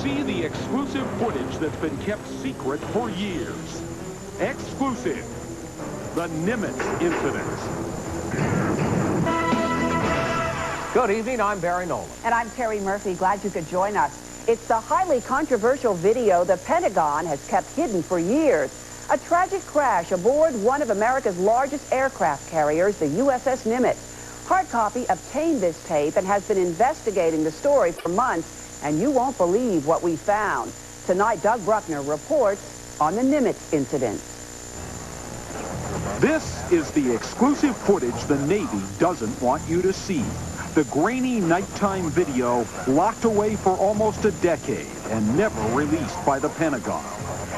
see the exclusive footage that's been kept secret for years. Exclusive. The Nimitz incident. Good evening, I'm Barry Nolan. And I'm Terry Murphy. Glad you could join us. It's the highly controversial video the Pentagon has kept hidden for years. A tragic crash aboard one of America's largest aircraft carriers, the USS Nimitz. Hard copy obtained this tape and has been investigating the story for months, and you won't believe what we found. Tonight, Doug Bruckner reports on the Nimitz incident. This is the exclusive footage the Navy doesn't want you to see. The grainy nighttime video locked away for almost a decade and never released by the Pentagon.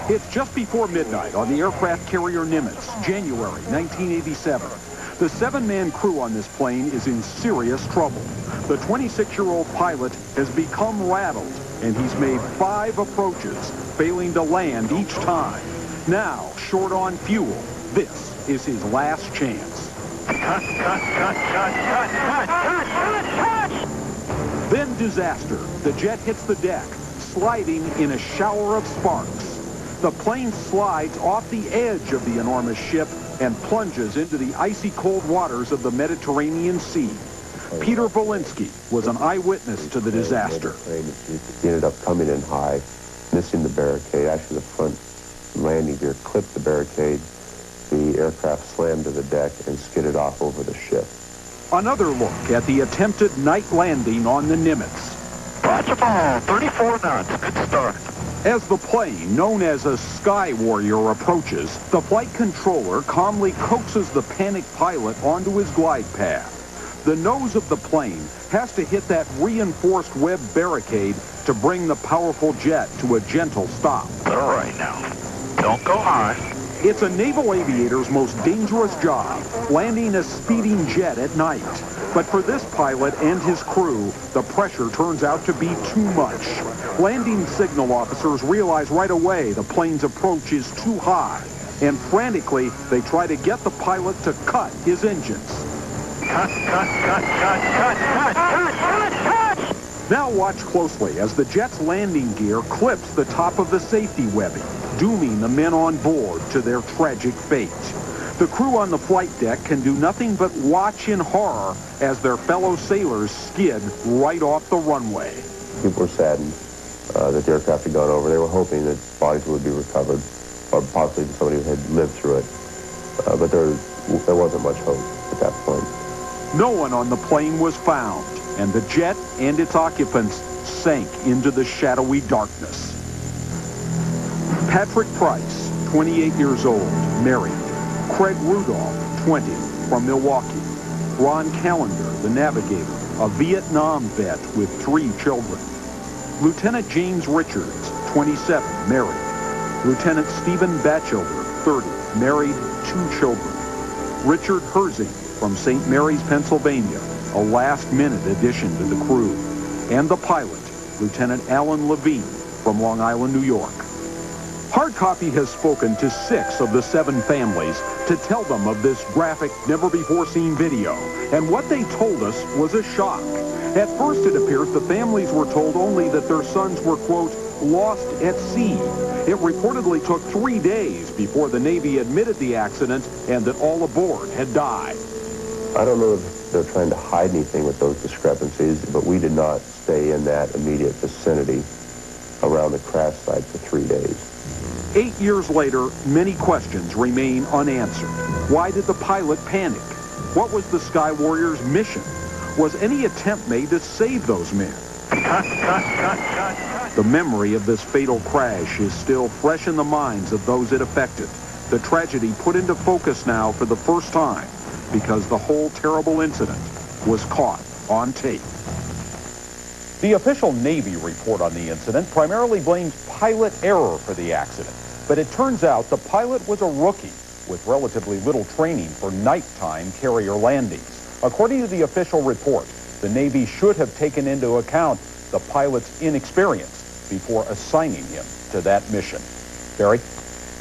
It's just before midnight on the aircraft carrier Nimitz, January 1987. The 7-man crew on this plane is in serious trouble. The 26-year-old pilot has become rattled, and he's made 5 approaches, failing to land each time. Now, short on fuel, this is his last chance. Cut. Then disaster. The jet hits the deck, sliding in a shower of sparks. The plane slides off the edge of the enormous ship and plunges into the icy cold waters of the Mediterranean Sea. Peter Volinsky was an eyewitness to the disaster. He ended up coming in high, missing the barricade. Actually, the front landing gear clipped the barricade. The aircraft slammed to the deck and skidded off over the ship. Another look at the attempted night landing on the Nimitz. Roger ball, 34 knots, good start. As the plane, known as a Sky Warrior, approaches, the flight controller calmly coaxes the panicked pilot onto his glide path. The nose of the plane has to hit that reinforced web barricade to bring the powerful jet to a gentle stop. All right now, don't go high. It's a naval aviator's most dangerous job, landing a speeding jet at night. But for this pilot and his crew, the pressure turns out to be too much. Landing signal officers realize right away the plane's approach is too high, and frantically, they try to get the pilot to cut his engines. Cut. Now watch closely as the jet's landing gear clips the top of the safety webbing, dooming the men on board to their tragic fate. The crew on the flight deck can do nothing but watch in horror as their fellow sailors skid right off the runway. People were saddened that the aircraft had gone over. They were hoping that bodies would be recovered, or possibly somebody who had lived through it. But there wasn't much hope at that point. No one on the plane was found, and the jet and its occupants sank into the shadowy darkness. Patrick Price, 28 years old, married. Craig Rudolph, 20, from Milwaukee. Ron Callender, the navigator, a Vietnam vet with 3 children. Lieutenant James Richards, 27, married. Lieutenant Stephen Batchelder, 30, married, 2 children. Richard Herzing, from St. Mary's, Pennsylvania, a last-minute addition to the crew. And the pilot, Lieutenant Alan Levine, from Long Island, New York. Hard copy has spoken to 6 of the 7 families to tell them of this graphic, never-before-seen video. And what they told us was a shock. At first, it appears the families were told only that their sons were, quote, lost at sea. It reportedly took 3 days before the Navy admitted the accident and that all aboard had died. I don't know if they're trying to hide anything with those discrepancies, but we did not stay in that immediate vicinity around the crash site for 3 days. 8 years later, many questions remain unanswered. Why did the pilot panic? What was the Sky Warrior's mission? Was any attempt made to save those men? The memory of this fatal crash is still fresh in the minds of those it affected. The tragedy put into focus now for the first time because the whole terrible incident was caught on tape. The official Navy report on the incident primarily blames pilot error for the accident. But it turns out the pilot was a rookie with relatively little training for nighttime carrier landings. According to the official report, the Navy should have taken into account the pilot's inexperience before assigning him to that mission. Barry?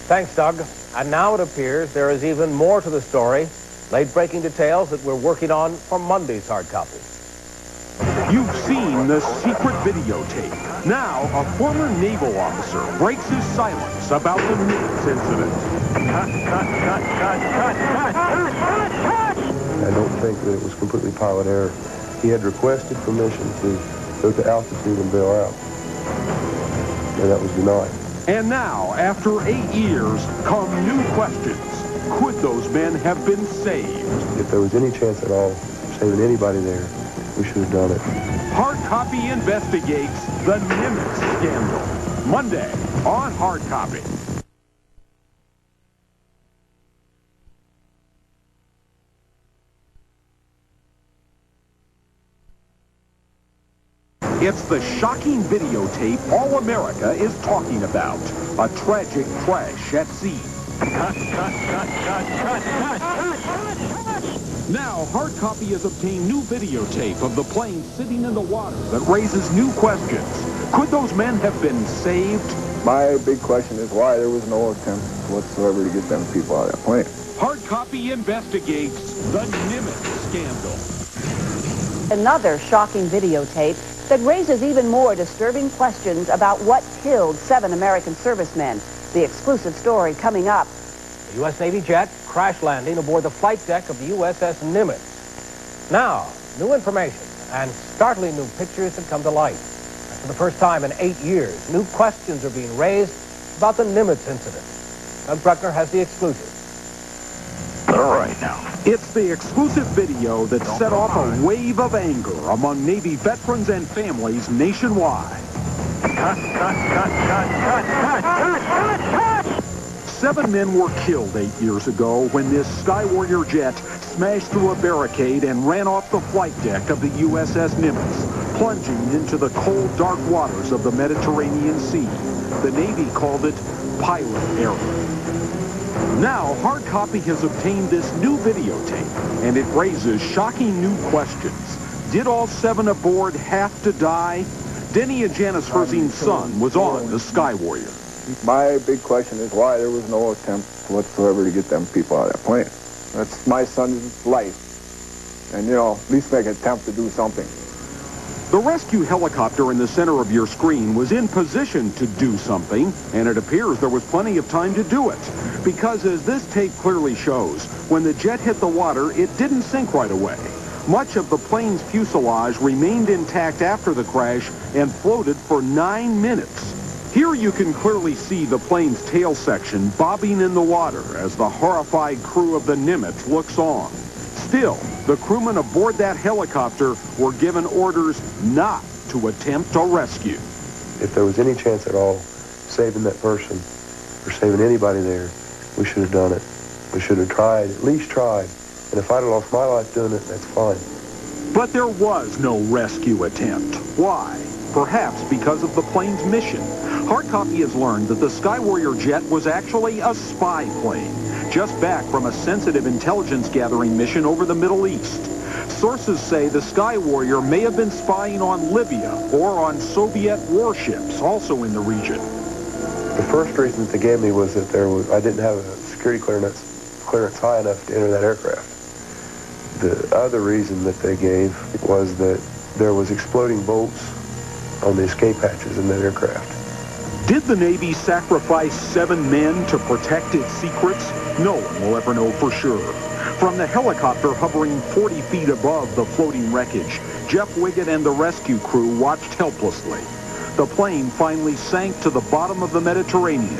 Thanks, Doug. And now it appears there is even more to the story, late-breaking details that we're working on for Monday's hard copy. You've seen the secret videotape. Now, a former naval officer breaks his silence about the Nimitz incident. I don't think that it was completely pilot error. He had requested permission to go to altitude and bail out, and that was denied. And now, after 8 years, come new questions. Could those men have been saved? If there was any chance at all of saving anybody there, we should have done it. Hard Copy investigates the Nimitz scandal. Monday on Hard Copy. It's the shocking videotape all America is talking about. A tragic crash at sea. Now, Hard Copy has obtained new videotape of the plane sitting in the water that raises new questions. Could those men have been saved? My big question is why there was no attempt whatsoever to get them people out of that plane. Hard Copy investigates the Nimitz scandal. Another shocking videotape that raises even more disturbing questions about what killed 7 American servicemen. The exclusive story coming up. The U.S. Navy jet crash landing aboard the flight deck of the USS Nimitz. Now, new information and startling new pictures have come to light. And for the first time in 8 years, new questions are being raised about the Nimitz incident. Doug Bruckner has the exclusive. All right now. It's the exclusive video that set off a wave of anger among Navy veterans and families nationwide. Cut. 7 men were killed 8 years ago when this Sky Warrior jet smashed through a barricade and ran off the flight deck of the USS Nimitz, plunging into the cold, dark waters of the Mediterranean Sea. The Navy called it pilot error. Now, Hard Copy has obtained this new videotape, and it raises shocking new questions. Did all 7 aboard have to die? Denny and Janice Herzing's son was on the Sky Warrior. My big question is why there was no attempt whatsoever to get them people out of that plane. That's my son's life. And, at least make an attempt to do something. The rescue helicopter in the center of your screen was in position to do something, and it appears there was plenty of time to do it. Because as this tape clearly shows, when the jet hit the water, it didn't sink right away. Much of the plane's fuselage remained intact after the crash and floated for 9 minutes. Here you can clearly see the plane's tail section bobbing in the water as the horrified crew of the Nimitz looks on. Still, the crewmen aboard that helicopter were given orders not to attempt a rescue. If there was any chance at all saving that person or saving anybody there, we should have done it. We should have tried, at least tried. And if I'd have lost my life doing it, that's fine. But there was no rescue attempt. Why? Perhaps because of the plane's mission. Hard Copy has learned that the Sky Warrior jet was actually a spy plane, just back from a sensitive intelligence gathering mission over the Middle East. Sources say the Sky Warrior may have been spying on Libya or on Soviet warships also in the region. The first reason that they gave me was that I didn't have a security clearance high enough to enter that aircraft. The other reason that they gave was that there was exploding bolts on the escape hatches in that aircraft. Did the Navy sacrifice 7 men to protect its secrets? No one will ever know for sure. From the helicopter hovering 40 feet above the floating wreckage, Jeff Wiggett and the rescue crew watched helplessly. The plane finally sank to the bottom of the Mediterranean.